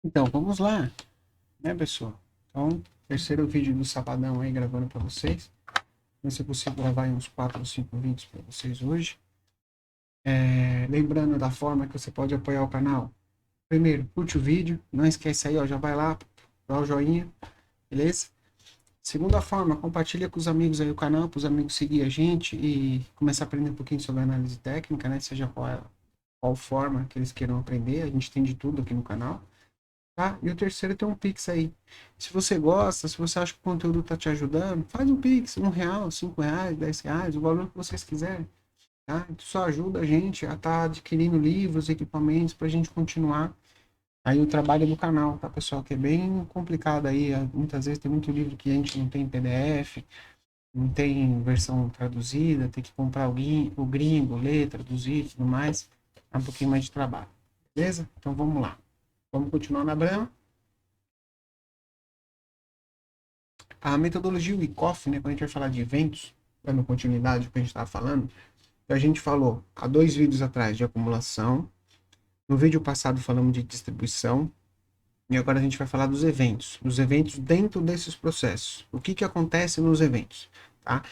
Então, vamos lá, né, pessoal? Então, terceiro vídeo do Sabadão aí gravando para vocês. Vai ser possível gravar aí uns 4 ou 5 vídeos para vocês hoje. Lembrando da forma que você pode apoiar o canal. Primeiro, curte o vídeo. Não esquece aí, ó, já vai lá, dá o joinha, beleza? Segunda forma, compartilha com os amigos aí o canal, para os amigos seguir a gente e começar a aprender um pouquinho sobre análise técnica, né? Seja qual forma que eles queiram aprender. A gente tem de tudo aqui no canal. Tá? E o terceiro tem um Pix aí. Se você gosta, se você acha que o conteúdo está te ajudando, faz um Pix, R$ 1, R$ 5, R$ 10, o valor que vocês quiserem. Tá? Isso só ajuda a gente a estar adquirindo livros, equipamentos para a gente continuar aí o trabalho do canal, tá, pessoal? Que é bem complicado aí. Muitas vezes tem muito livro que a gente não tem PDF, não tem versão traduzida, tem que comprar o gringo, ler, traduzir e tudo mais. É um pouquinho mais de trabalho. Beleza? Então vamos lá. Vamos continuar na Brama. A metodologia Wyckoff, né, quando a gente vai falar de eventos, dando continuidade ao que a gente estava falando, a gente falou há 2 vídeos atrás de acumulação, no vídeo passado falamos de distribuição, e agora a gente vai falar dos eventos dentro desses processos. O que acontece nos eventos, tá?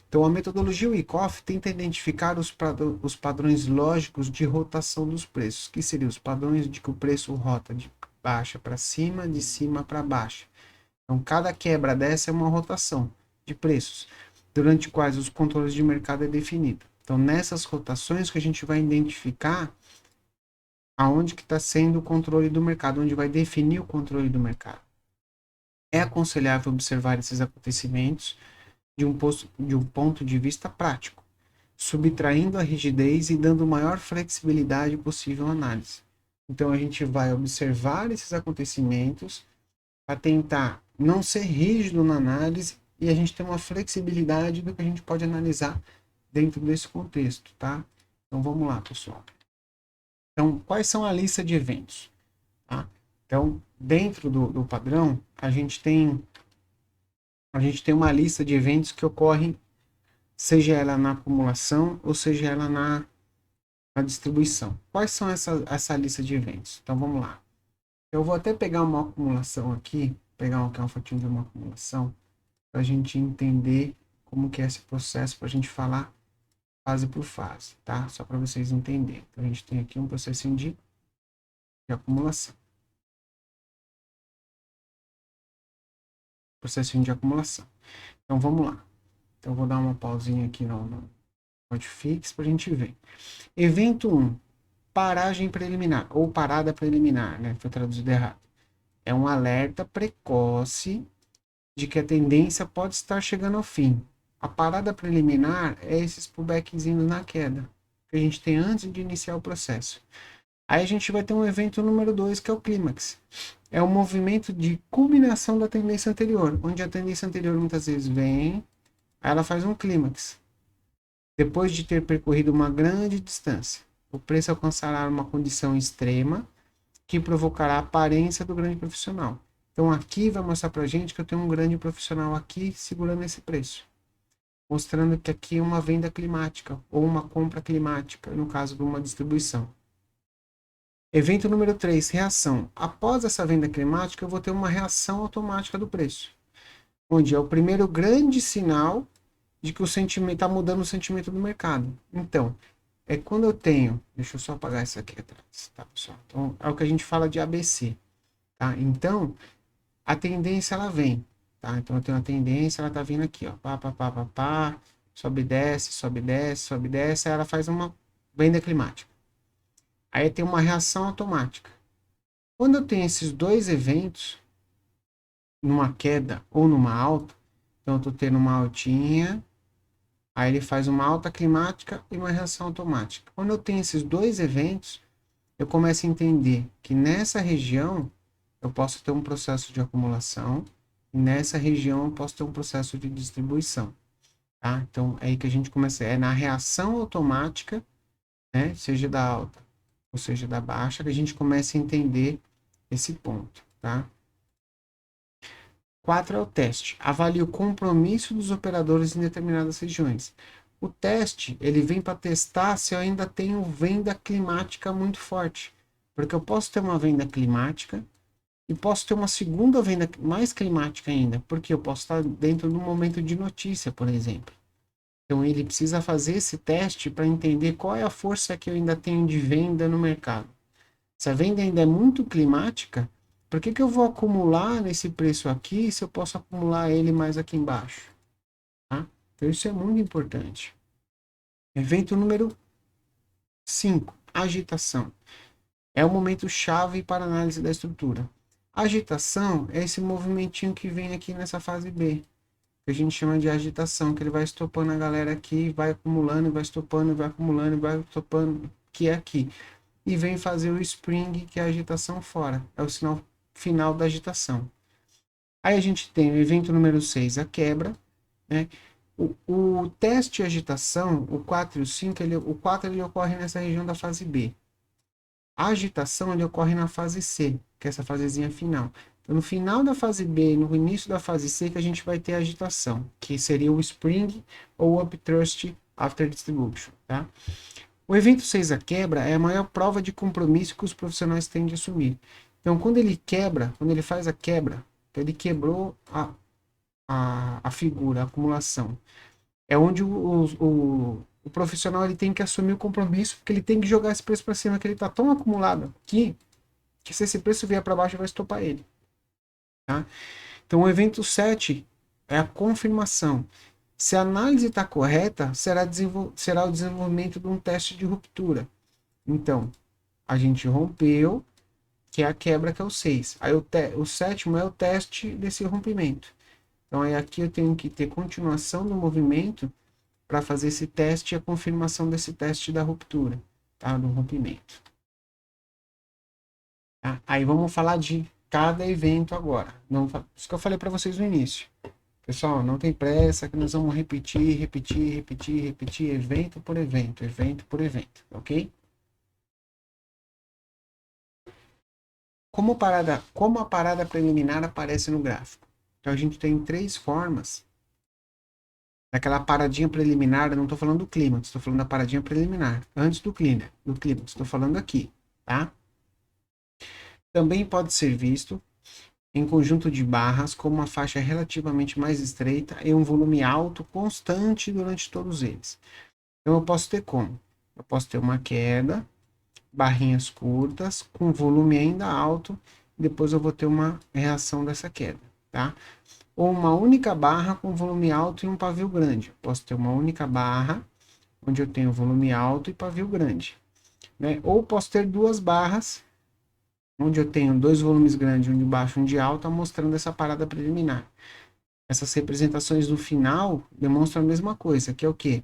Então, a metodologia Wyckoff tenta identificar os padrões lógicos de rotação dos preços, que seriam os padrões de que o preço rota de baixa para cima, de cima para baixo. Então, cada quebra dessa é uma rotação de preços, durante quais os controles de mercado é definido. Então, nessas rotações que a gente vai identificar aonde que está sendo o controle do mercado, onde vai definir o controle do mercado. É aconselhável observar esses acontecimentos de um ponto de vista prático, subtraindo a rigidez e dando maior flexibilidade possível à análise. Então, a gente vai observar esses acontecimentos para tentar não ser rígido na análise e a gente ter uma flexibilidade do que a gente pode analisar dentro desse contexto, tá? Então vamos lá, pessoal. Então, quais são a lista de eventos? Tá? Então, dentro do padrão, a gente tem uma lista de eventos que ocorrem, seja ela na acumulação ou seja ela na distribuição. Quais são essa lista de eventos? Então vamos lá. Eu vou até pegar uma acumulação aqui, pegar uma fotinho de uma acumulação, para a gente entender como que é esse processo, para a gente falar fase por fase, tá? Só para vocês entenderem. Então, a gente tem aqui um processinho de acumulação. Processinho de acumulação. Então, vamos lá. Então, eu vou dar uma pausinha aqui no Hotfix para a gente ver. Evento 1. Paragem preliminar, ou parada preliminar, né? Foi traduzido errado. É um alerta precoce de que a tendência pode estar chegando ao fim. A parada preliminar é esses pullbackzinhos na queda que a gente tem antes de iniciar o processo. Aí a gente vai ter um evento número 2, que é o clímax. É o movimento de culminação da tendência anterior, onde a tendência anterior muitas vezes vem, aí ela faz um clímax. Depois de ter percorrido uma grande distância, o preço alcançará uma condição extrema que provocará a aparência do grande profissional. Então aqui vai mostrar para a gente que eu tenho um grande profissional aqui segurando esse preço, mostrando que aqui é uma venda climática ou uma compra climática, no caso de uma distribuição. Evento número 3, reação. Após essa venda climática, eu vou ter uma reação automática do preço, onde é o primeiro grande sinal de que o sentimento está mudando o sentimento do mercado. Então, é quando eu tenho, deixa eu só apagar isso aqui atrás, tá, pessoal? Então, é o que a gente fala de ABC, tá? Então, a tendência ela vem, tá? Então, eu tenho a tendência, ela tá vindo aqui, ó, pá, pá, pá, pá, pá, sobe, desce, sobe, desce, sobe, desce, aí ela faz uma venda climática. Aí tem uma reação automática. Quando eu tenho esses dois eventos, numa queda ou numa alta, então eu estou tendo uma altinha, aí ele faz uma alta climática e uma reação automática. Quando eu tenho esses dois eventos, eu começo a entender que nessa região eu posso ter um processo de acumulação, e nessa região eu posso ter um processo de distribuição. Tá? Então é aí que a gente começa, é na reação automática, né, seja da alta ou seja da baixa, que a gente começa a entender esse ponto. Tá? 4 é o teste. Avalie o compromisso dos operadores em determinadas regiões. O teste, ele vem para testar se eu ainda tenho venda climática muito forte. Porque eu posso ter uma venda climática, E posso ter uma segunda venda mais climática ainda, porque eu posso estar dentro de um momento de notícia, por exemplo. Então ele precisa fazer esse teste para entender qual é a força que eu ainda tenho de venda no mercado. Se a venda ainda é muito climática, por que eu vou acumular nesse preço aqui se eu posso acumular ele mais aqui embaixo? Tá? Então isso é muito importante. Evento número 5, agitação. É o momento chave para análise da estrutura. Agitação é esse movimentinho que vem aqui nessa fase B, que a gente chama de agitação, que ele vai estopando a galera aqui, vai acumulando, vai estopando, vai acumulando, vai estopando, que é aqui. E vem fazer o spring, que é a agitação fora. É o sinal final da agitação. Aí a gente tem o evento número 6, a quebra, né? O teste de agitação, o 4 e o 5, o 4 ele ocorre nessa região da fase B. A agitação ele ocorre na fase C, que é essa fasezinha final. Então, no final da fase B e no início da fase C que a gente vai ter a agitação, que seria o spring ou upthrust after distribution, tá? O evento 6, a quebra, é a maior prova de compromisso que os profissionais têm de assumir. Então, quando ele quebra, quando ele faz a quebra, então ele quebrou a figura, a acumulação. É onde o profissional ele tem que assumir o compromisso, porque ele tem que jogar esse preço para cima, que ele está tão acumulado que se esse preço vier para baixo, vai estopar ele. Tá? Então, o evento 7 é a confirmação. Se a análise está correta, será o desenvolvimento de um teste de ruptura. Então, a gente rompeu, que é a quebra, que é o 6. Aí o sétimo é o teste desse rompimento. Então, aí aqui eu tenho que ter continuação do movimento para fazer esse teste e a confirmação desse teste da ruptura, tá? Do rompimento. Tá? Aí vamos falar de cada evento agora. Não, isso que eu falei para vocês no início. Pessoal, não tem pressa que nós vamos repetir, evento por evento, ok? Como a parada preliminar aparece no gráfico? Então a gente tem três formas. Daquela paradinha preliminar, eu não estou falando do clímax, estou falando da paradinha preliminar, antes do clímax, estou falando aqui, tá? Também pode ser visto em conjunto de barras com uma faixa relativamente mais estreita e um volume alto constante durante todos eles. Então eu posso ter como? Eu posso ter uma queda, barrinhas curtas, com volume ainda alto, e depois eu vou ter uma reação dessa queda, tá? Ou uma única barra com volume alto e um pavio grande. Eu posso ter uma única barra, onde eu tenho volume alto e pavio grande, né? Ou posso ter duas barras, onde eu tenho dois volumes grandes, um de baixo e um de alto, mostrando essa parada preliminar. Essas representações do final demonstram a mesma coisa, que é o quê?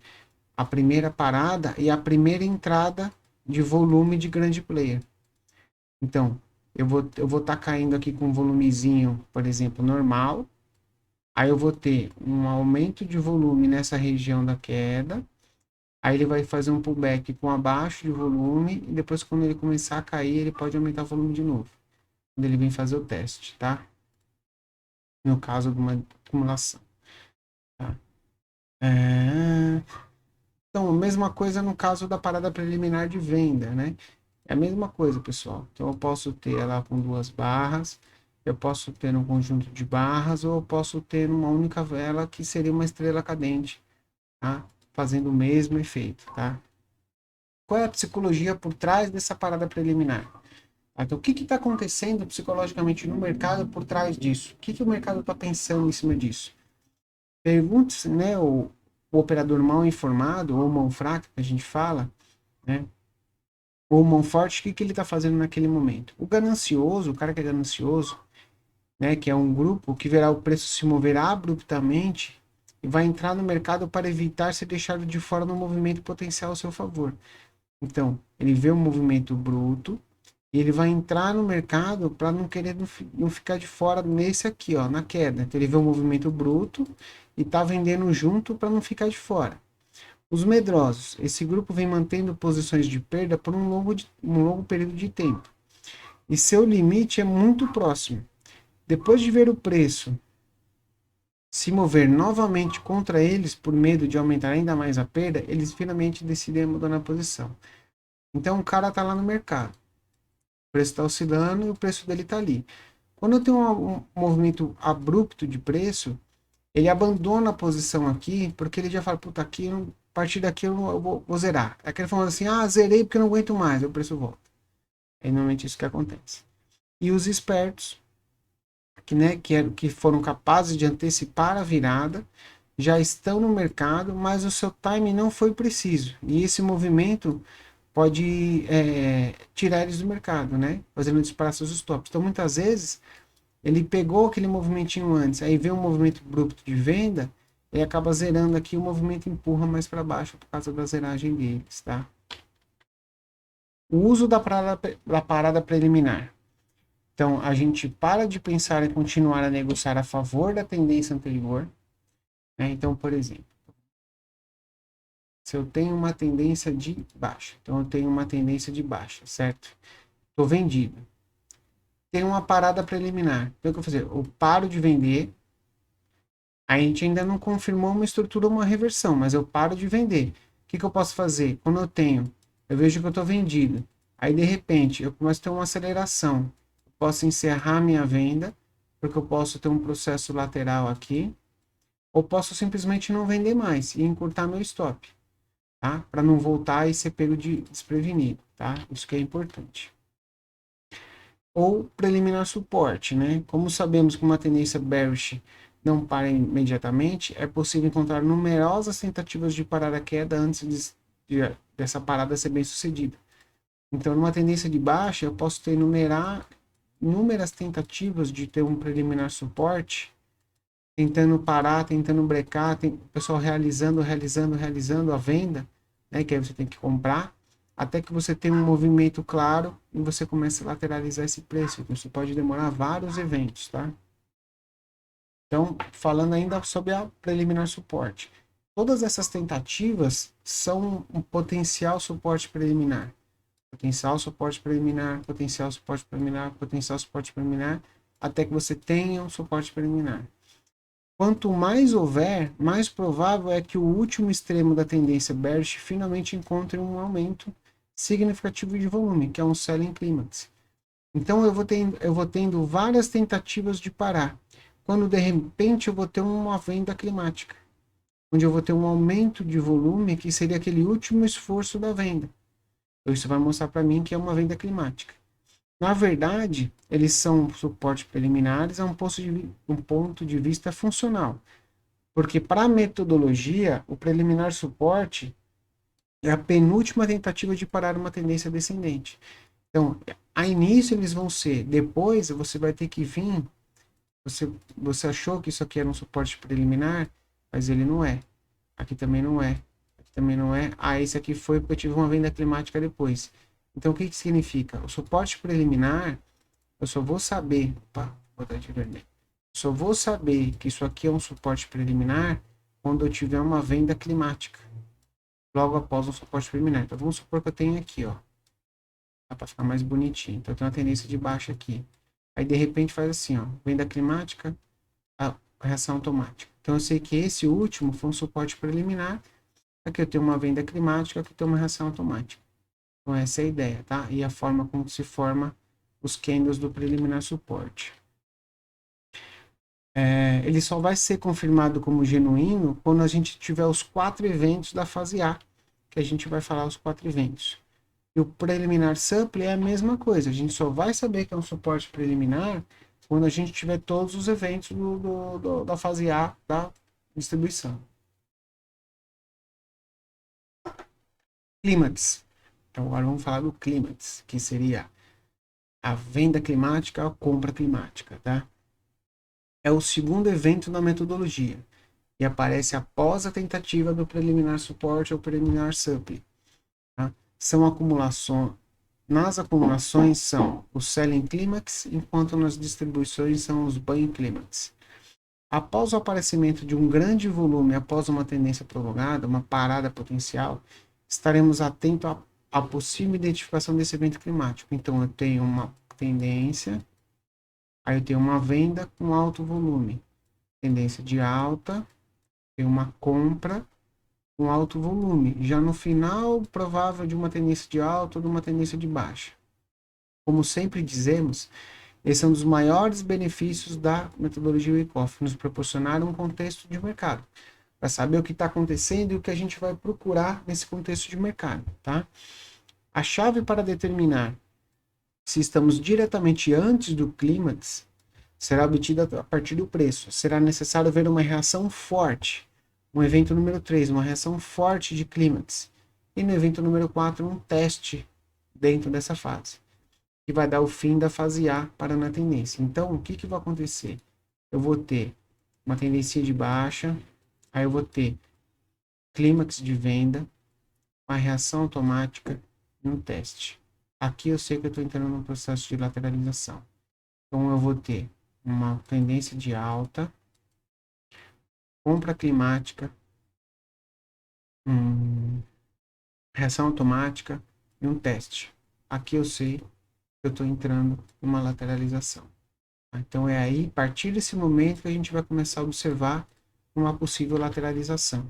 A primeira parada e a primeira entrada de volume de grande player. Então, eu vou estar caindo aqui com um volumezinho, por exemplo, normal. Aí eu vou ter um aumento de volume nessa região da queda. Aí ele vai fazer um pullback com abaixo de volume. E depois, quando ele começar a cair, ele pode aumentar o volume de novo. Quando ele vem fazer o teste, tá? No caso de uma acumulação. Tá? Então, a mesma coisa no caso da parada preliminar de venda, né? É a mesma coisa, pessoal. Então, eu posso ter ela com duas barras, eu posso ter um conjunto de barras, ou eu posso ter uma única vela que seria uma estrela cadente, tá? Fazendo o mesmo efeito, tá? Qual é a psicologia por trás dessa parada preliminar? Então, o que está acontecendo psicologicamente no mercado por trás disso? O que o mercado está pensando em cima disso? Pergunte-se, né, o operador mal informado, ou mão fraca, que a gente fala, né? Ou mão forte, o que ele está fazendo naquele momento? O ganancioso, o cara que é ganancioso, né, que é um grupo que verá o preço se mover abruptamente e vai entrar no mercado para evitar ser deixado de fora no movimento potencial ao seu favor. Então, ele vê um movimento bruto e ele vai entrar no mercado para não querer não ficar de fora nesse aqui, ó, na queda. Então, ele vê um movimento bruto e está vendendo junto para não ficar de fora. Os medrosos, esse grupo vem mantendo posições de perda por um longo período de tempo. E seu limite é muito próximo. Depois de ver o preço se mover novamente contra eles por medo de aumentar ainda mais a perda, eles finalmente decidem mudar a posição. Então o cara está lá no mercado. O preço está oscilando e o preço dele está ali. Quando eu tenho um movimento abrupto de preço, ele abandona a posição aqui, porque ele já fala, puta, aqui, a partir daqui eu vou zerar. É aquele falando assim, zerei porque eu não aguento mais, aí o preço volta. É normalmente isso que acontece. E os espertos, que foram capazes de antecipar a virada, já estão no mercado, mas o seu time não foi preciso. E esse movimento pode tirar eles do mercado, né? Fazendo disparar seus stops. Então, muitas vezes, ele pegou aquele movimentinho antes, aí vê um movimento abrupto de venda, e acaba zerando aqui, o movimento empurra mais para baixo por causa da zeragem deles, tá? O uso da parada preliminar. Então, a gente para de pensar em continuar a negociar a favor da tendência anterior, né? Então, por exemplo, se eu tenho uma tendência de baixa, então eu tenho uma tendência de baixa, certo? Estou vendido. Tem uma parada preliminar. Então, o que eu vou fazer? Eu paro de vender. A gente ainda não confirmou uma estrutura ou uma reversão, mas eu paro de vender. O que eu posso fazer? Quando eu vejo que eu estou vendido. Aí, de repente, eu começo a ter uma aceleração. Eu posso encerrar minha venda, porque eu posso ter um processo lateral aqui, ou posso simplesmente não vender mais e encurtar meu stop, tá? Para não voltar e ser pego de desprevenido, tá? Isso que é importante. Ou preliminar suporte, né? Como sabemos que uma tendência bearish não para imediatamente, é possível encontrar numerosas tentativas de parar a queda antes dessa parada ser bem sucedida. Então, numa tendência de baixa, eu posso ter inúmeras tentativas de ter um preliminar suporte, tentando parar, tentando brecar, o pessoal realizando a venda, né, que aí você tem que comprar, até que você tenha um movimento claro e você começa a lateralizar esse preço. Então, isso pode demorar vários eventos, tá? Então, falando ainda sobre a preliminar suporte. Todas essas tentativas são um potencial suporte preliminar. Potencial suporte preliminar, potencial suporte preliminar, potencial suporte preliminar, até que você tenha um suporte preliminar. Quanto mais houver, mais provável é que o último extremo da tendência bearish finalmente encontre um aumento significativo de volume, que é um selling climax. Então eu vou tendo várias tentativas de parar, quando de repente eu vou ter uma venda climática, onde eu vou ter um aumento de volume, que seria aquele último esforço da venda. Então isso vai mostrar para mim que é uma venda climática. Na verdade, eles são suportes preliminares a um ponto de vista funcional. Porque para a metodologia, o preliminar suporte é a penúltima tentativa de parar uma tendência descendente. Então, a início eles vão ser, depois você vai ter que vir, você achou que isso aqui era um suporte preliminar, mas ele não é. Aqui também não é. Aqui também não é. Esse aqui foi porque eu tive uma venda climática depois. Então, o que significa? O suporte preliminar, eu só vou saber, opa, vou botar de vermelho. Só vou saber que isso aqui é um suporte preliminar quando eu tiver uma venda climática, logo após um suporte preliminar. Então vamos supor que eu tenho aqui, ó, dá para ficar mais bonitinho. Então eu tenho uma tendência de baixa aqui. Aí de repente faz assim, ó, venda climática, a reação automática. Então eu sei que esse último foi um suporte preliminar. Aqui eu tenho uma venda climática, aqui eu tenho uma reação automática. Então essa é a ideia, tá? E a forma como se forma os candles do preliminar suporte. Ele só vai ser confirmado como genuíno quando a gente tiver os 4 eventos da fase A, que a gente vai falar os 4 eventos. E o preliminar supply é a mesma coisa, a gente só vai saber que é um suporte preliminar quando a gente tiver todos os eventos da fase A da distribuição. Clímax. Então agora vamos falar do clímax, que seria a venda climática, a compra climática, tá? É o segundo evento da metodologia e aparece após a tentativa do preliminar suporte ou preliminar supply. Tá? Nas acumulações são os selling climax, enquanto nas distribuições são os buying climax. Após o aparecimento de um grande volume após uma tendência prolongada, uma parada potencial, estaremos atentos à possível identificação desse evento climático. Então eu tenho uma tendência, aí eu tenho uma venda com alto volume, tendência de alta, tem uma compra com alto volume, já no final provável de uma tendência de alta ou de uma tendência de baixa. Como sempre dizemos, Esse é um dos maiores benefícios da metodologia Wyckoff, nos proporcionar um contexto de mercado, para saber o que está acontecendo e o que a gente vai procurar nesse contexto de mercado, tá? A chave para determinar se estamos diretamente antes do clímax será obtida a partir do preço. Será necessário ver uma reação forte. Um evento número 3, uma reação forte de clímax. E no evento número 4, um teste dentro dessa fase, que vai dar o fim da fase A para na tendência. Então, o que vai acontecer? Eu vou ter uma tendência de baixa, aí eu vou ter clímax de venda, uma reação automática e um teste. Aqui eu sei que eu estou entrando num processo de lateralização. Então, eu vou ter uma tendência de alta, compra climática, reação automática e um teste. Aqui eu sei que eu estou entrando em uma lateralização. Então é aí, a partir desse momento, que a gente vai começar a observar uma possível lateralização.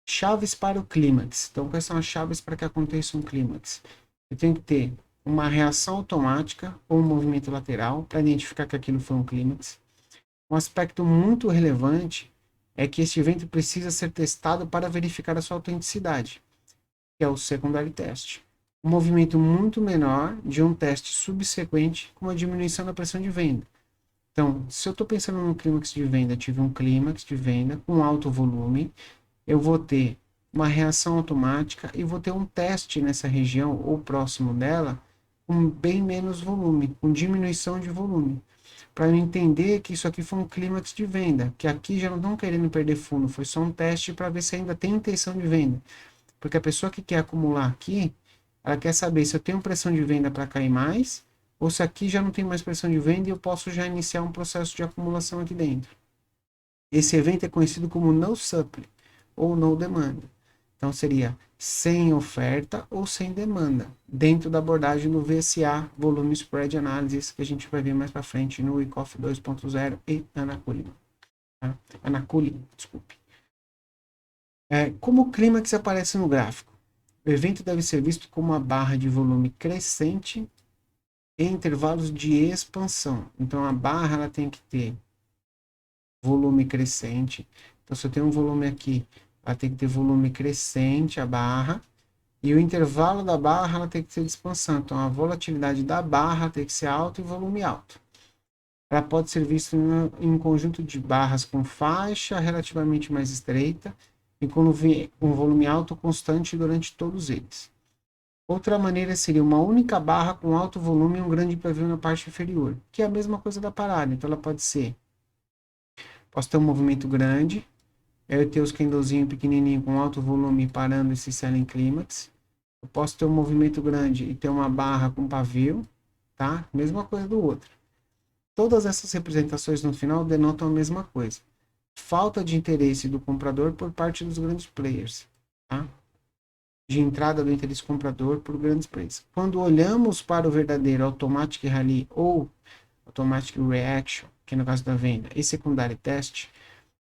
Chaves para o clímax. Então, quais são as chaves para que aconteça um clímax? Eu tenho que ter uma reação automática ou um movimento lateral para identificar que aquilo foi um clímax. Um aspecto muito relevante é que este evento precisa ser testado para verificar a sua autenticidade, que é o secondary test. Um movimento muito menor de um teste subsequente com uma diminuição da pressão de venda. Então, se eu estou pensando num clímax de venda, tive um clímax de venda com alto volume, eu vou ter uma reação automática e vou ter um teste nessa região ou próximo dela com bem menos volume, com diminuição de volume, para eu entender que isso aqui foi um clímax de venda, que aqui já não estão querendo perder fundo, foi só um teste para ver se ainda tem intenção de venda. Porque a pessoa que quer acumular aqui, ela quer saber se eu tenho pressão de venda para cair mais, ou se aqui já não tem mais pressão de venda e eu posso já iniciar um processo de acumulação aqui dentro. Esse evento é conhecido como no supply ou no demand. Então seria sem oferta ou sem demanda, dentro da abordagem do VSA, Volume Spread Analysis, que a gente vai ver mais para frente no Wyckoff 2.0 e Anaculli. Tá? Anaculli, desculpe. Como o clímax aparece no gráfico? O evento deve ser visto como uma barra de volume crescente em intervalos de expansão. Então a barra ela tem que ter volume crescente. Então se eu tenho um volume aqui, ela tem que ter volume crescente, a barra, e o intervalo da barra ela tem que ser de expansão. Então a volatilidade da barra tem que ser alta e volume alto. Ela pode ser vista em um conjunto de barras com faixa relativamente mais estreita e com um volume alto constante durante todos eles. Outra maneira seria uma única barra com alto volume e um grande preview na parte inferior, que é a mesma coisa da parada. Então ela pode ser, posso ter um movimento grande, eu ter os candlezinhos pequenininho com alto volume parando esse selling clímax. Eu posso ter um movimento grande e ter uma barra com pavio, tá? Mesma coisa do outro. Todas essas representações no final denotam a mesma coisa. Falta de interesse do comprador por parte dos grandes players, tá? De entrada do interesse comprador por grandes players. Quando olhamos para o verdadeiro automatic rally ou automatic reaction, que é no caso da venda, e secondary test,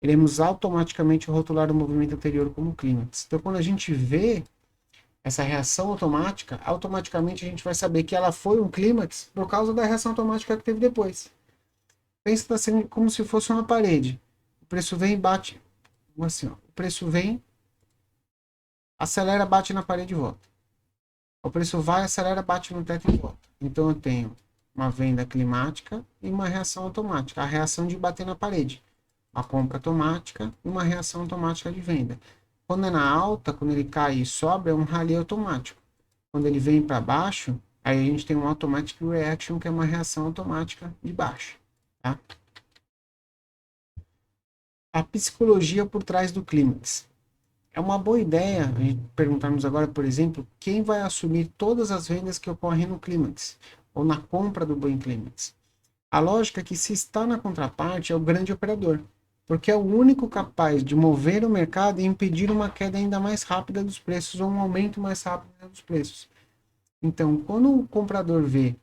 iremos automaticamente rotular o movimento anterior como clímax. Então, quando a gente vê essa reação automática, automaticamente a gente vai saber que ela foi um clímax por causa da reação automática que teve depois. Pensa assim, como se fosse uma parede. O preço vem e bate, assim, ó, o preço vem, acelera, bate na parede e volta. O preço vai, acelera, bate no teto e volta. Então eu tenho uma venda climática e uma reação automática. A reação de bater na parede. A compra automática e uma reação automática de venda. Quando é na alta, quando ele cai e sobe, é um rally automático. Quando ele vem para baixo, aí a gente tem um automatic reaction, que é uma reação automática de baixo. Tá? A psicologia por trás do clímax. É uma boa ideia perguntarmos agora, por exemplo, quem vai assumir todas as vendas que ocorrem no clímax, ou na compra do bem clímax. A lógica é que se está na contraparte é o grande operador, porque é o único capaz de mover o mercado e impedir uma queda ainda mais rápida dos preços ou um aumento mais rápido dos preços. Então, quando o comprador vê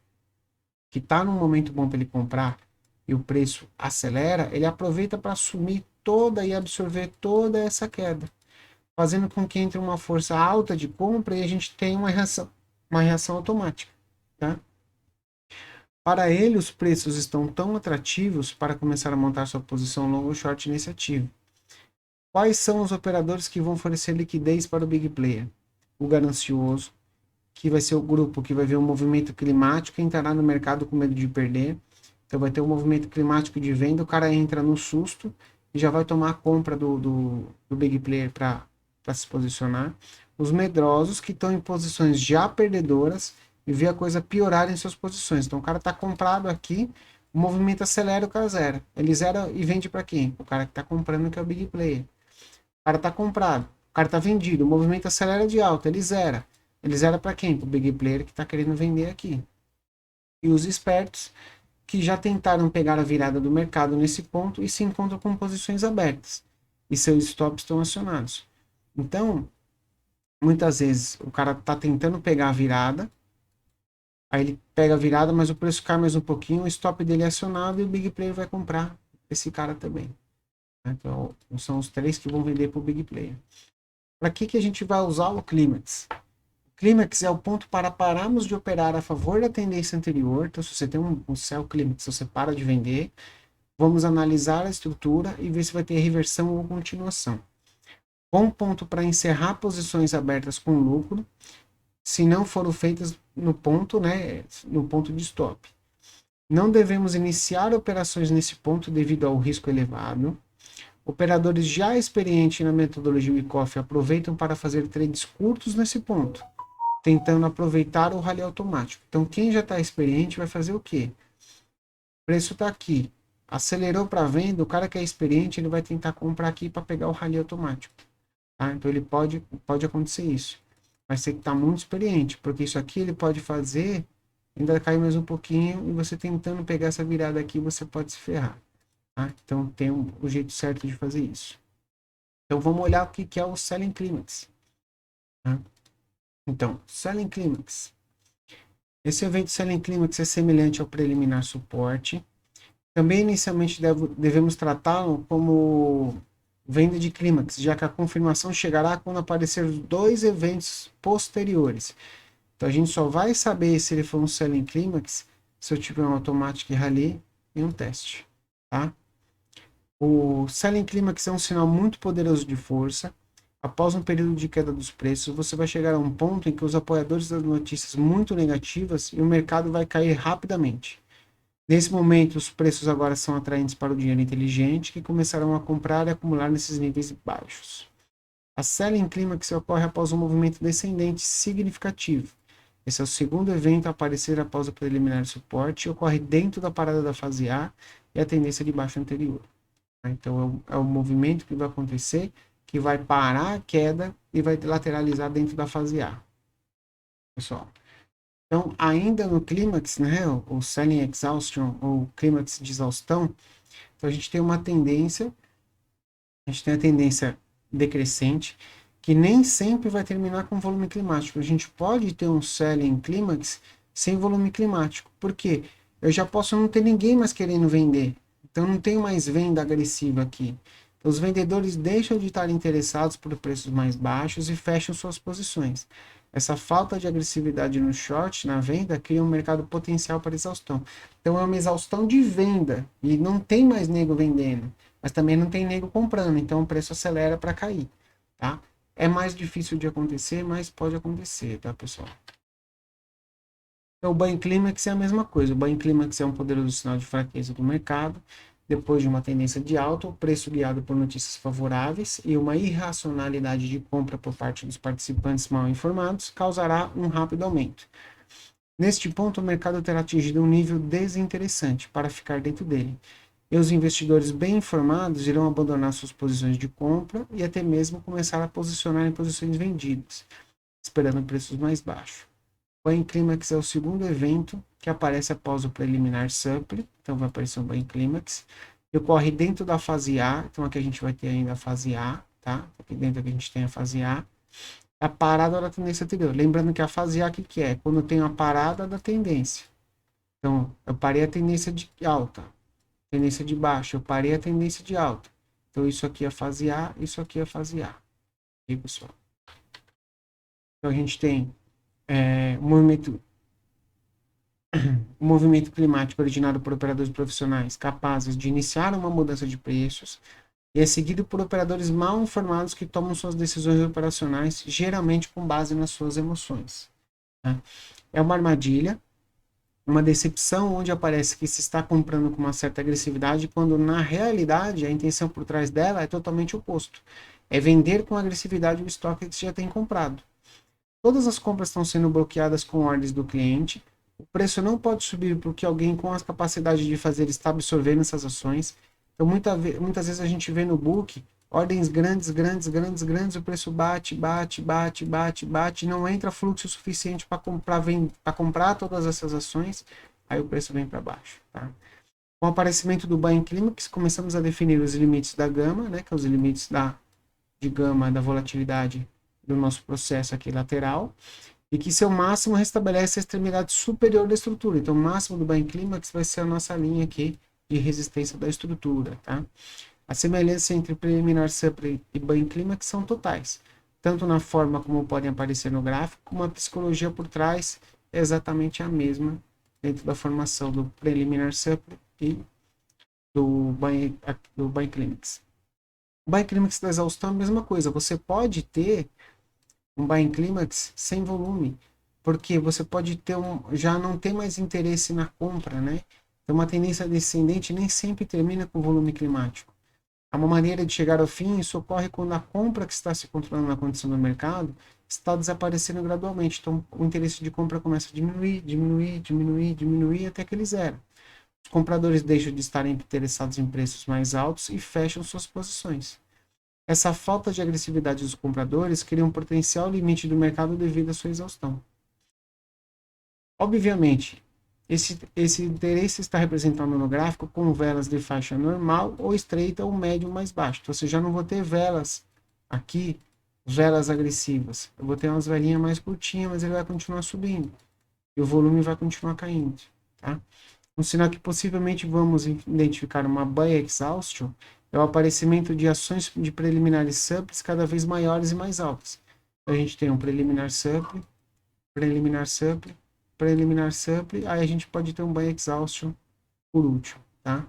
que está num momento bom para ele comprar e o preço acelera, ele aproveita para assumir toda e absorver toda essa queda, fazendo com que entre uma força alta de compra e a gente tenha uma reação automática, tá? Para ele, os preços estão tão atrativos para começar a montar sua posição long ou short nesse ativo. Quais são os operadores que vão oferecer liquidez para o big player? O ganancioso, que vai ser o grupo que vai ver um movimento climático e entrará no mercado com medo de perder. Então vai ter um movimento climático de venda, o cara entra no susto e já vai tomar a compra do big player para se posicionar. Os medrosos, que estão em posições já perdedoras e vê a coisa piorar em suas posições. Então o cara está comprado aqui, o movimento acelera, o cara zera. Ele zera e vende para quem? O cara que está comprando, que é o big player. O cara está comprado, o cara está vendido, o movimento acelera de alta, ele zera. Ele zera para quem? Para o big player que está querendo vender aqui. E os espertos, que já tentaram pegar a virada do mercado nesse ponto e se encontram com posições abertas. E seus stops estão acionados. Então, muitas vezes, o cara está tentando pegar a virada, aí ele pega a virada, mas o preço cai mais um pouquinho, o stop dele é acionado e o big player vai comprar esse cara também. Então, são os três que vão vender para o big player. Para que a gente vai usar o clímax? O clímax é o ponto para pararmos de operar a favor da tendência anterior. Então, se você tem um sell clímax, você para de vender. Vamos analisar a estrutura e ver se vai ter reversão ou continuação. Bom ponto para encerrar posições abertas com lucro, se não foram feitas no ponto, né, no ponto de stop. Não devemos iniciar operações nesse ponto devido ao risco elevado. Operadores já experientes na metodologia Wyckoff aproveitam para fazer trades curtos nesse ponto, tentando aproveitar o rally automático. Então, quem já está experiente vai fazer o quê? O preço está aqui, acelerou para venda, o cara que é experiente ele vai tentar comprar aqui para pegar o rally automático. Tá? Então, ele pode acontecer isso. Mas você que está muito experiente, porque isso aqui ele pode fazer, ainda cair mais um pouquinho, e você tentando pegar essa virada aqui, você pode se ferrar. Tá? Então, tem o jeito certo de fazer isso. Então, vamos olhar o que é o Selling Climax. Tá? Então, Selling Climax. Esse evento Selling Climax é semelhante ao preliminar suporte. Também, inicialmente, devemos tratá-lo como venda de clímax, já que a confirmação chegará quando aparecer os dois eventos posteriores. Então, a gente só vai saber se ele for um Selling Climax se eu tiver um Automatic Rally e um teste. Tá? O Selling Climax é um sinal muito poderoso de força. Após um período de queda dos preços, você vai chegar a um ponto em que os apoiadores das notícias muito negativas e o mercado vai cair rapidamente. Nesse momento, os preços agora são atraentes para o dinheiro inteligente, que começarão a comprar e acumular nesses níveis baixos. A Selling Climax ocorre após um movimento descendente significativo. Esse é o segundo evento a aparecer após o preliminar suporte e ocorre dentro da parada da fase A e a tendência de baixo anterior. Então, é o movimento que vai acontecer, que vai parar a queda e vai lateralizar dentro da fase A. Pessoal, então, ainda no clímax, né, o Selling Exhaustion, ou clímax de exaustão, então a gente tem uma tendência, a gente tem a tendência decrescente, que nem sempre vai terminar com volume climático. A gente pode ter um Selling Clímax sem volume climático. Por quê? Eu já posso não ter ninguém mais querendo vender. Então, não tenho mais venda agressiva aqui. Os vendedores deixam de estar interessados por preços mais baixos e fecham suas posições. Essa falta de agressividade no short, na venda, cria um mercado potencial para exaustão. Então, é uma exaustão de venda e não tem mais nego vendendo, mas também não tem nego comprando, então o preço acelera para cair, tá? É mais difícil de acontecer, mas pode acontecer, tá, pessoal? Então, o Buy Climax é a mesma coisa. O Buy Climax é um poderoso sinal de fraqueza do mercado. Depois de uma tendência de alta, o preço guiado por notícias favoráveis e uma irracionalidade de compra por parte dos participantes mal informados causará um rápido aumento. Neste ponto, o mercado terá atingido um nível desinteressante para ficar dentro dele. E os investidores bem informados irão abandonar suas posições de compra e até mesmo começar a posicionar em posições vendidas, esperando preços mais baixos. O Buy Climax é o segundo evento que aparece após o preliminar supply, então vai aparecer um Buy Climax, que ocorre dentro da fase A, então aqui a gente vai ter ainda a fase A, tá? Aqui dentro aqui a gente tem a fase A, a parada da tendência anterior. Lembrando que a fase A, o que é? Quando tem a parada da tendência. Então, eu parei a tendência de alta, tendência de baixa, eu parei a tendência de alta. Então, isso aqui é a fase A, isso aqui é a fase A. E pessoal? Então, a gente tem um movimento O movimento climático originado por operadores profissionais capazes de iniciar uma mudança de preços e é seguido por operadores mal informados que tomam suas decisões operacionais, geralmente com base nas suas emoções. Tá? É uma armadilha, uma decepção onde aparece que se está comprando com uma certa agressividade, quando na realidade a intenção por trás dela é totalmente oposto. É vender com agressividade o estoque que você já tem comprado. Todas as compras estão sendo bloqueadas com ordens do cliente. O preço não pode subir porque alguém com as capacidades de fazer está absorvendo essas ações. Então, muitas vezes a gente vê no book ordens grandes, grandes, grandes, grandes, o preço bate, bate, bate, bate, bate, não entra fluxo suficiente para comprar todas essas ações, aí o preço vem para baixo. Tá? Com o aparecimento do Buying Climax, começamos a definir os limites da gama, né, que é os limites de gama da volatilidade do nosso processo aqui lateral, e que seu máximo restabelece a extremidade superior da estrutura. Então, o máximo do Buying Climax vai ser a nossa linha aqui de resistência da estrutura. Tá? A semelhança entre preliminar supply e Buying Climax são totais, tanto na forma como podem aparecer no gráfico, como a psicologia por trás é exatamente a mesma dentro da formação do preliminar supply e do Buying Climax. O Buying Climax da exaustão é a mesma coisa. Você pode ter um buying clímax sem volume, porque você pode ter já não ter mais interesse na compra, né? Então, uma tendência descendente nem sempre termina com volume climático. Há uma maneira de chegar ao fim, isso ocorre quando a compra que está se controlando na condição do mercado está desaparecendo gradualmente. Então, o interesse de compra começa a diminuir, diminuir, diminuir, diminuir até que ele zera. Os compradores deixam de estar interessados em preços mais altos e fecham suas posições. Essa falta de agressividade dos compradores cria um potencial limite do mercado devido à sua exaustão. Obviamente, esse interesse está representado no gráfico com velas de faixa normal ou estreita ou médio mais baixo. Então, você já não vou ter velas aqui, velas agressivas. Eu vou ter umas velinhas mais curtinhas, mas ele vai continuar subindo. E o volume vai continuar caindo. Tá? Um sinal que possivelmente vamos identificar uma buy exhaustion é o aparecimento de ações de preliminares supples cada vez maiores e mais altas. Então, a gente tem um preliminar supple, preliminar supple, preliminar supple, aí a gente pode ter um buy exhaustion por último, tá?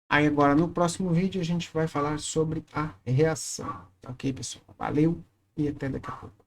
Aí agora no próximo vídeo a gente vai falar sobre a reação, ok, pessoal? Valeu e até daqui a pouco.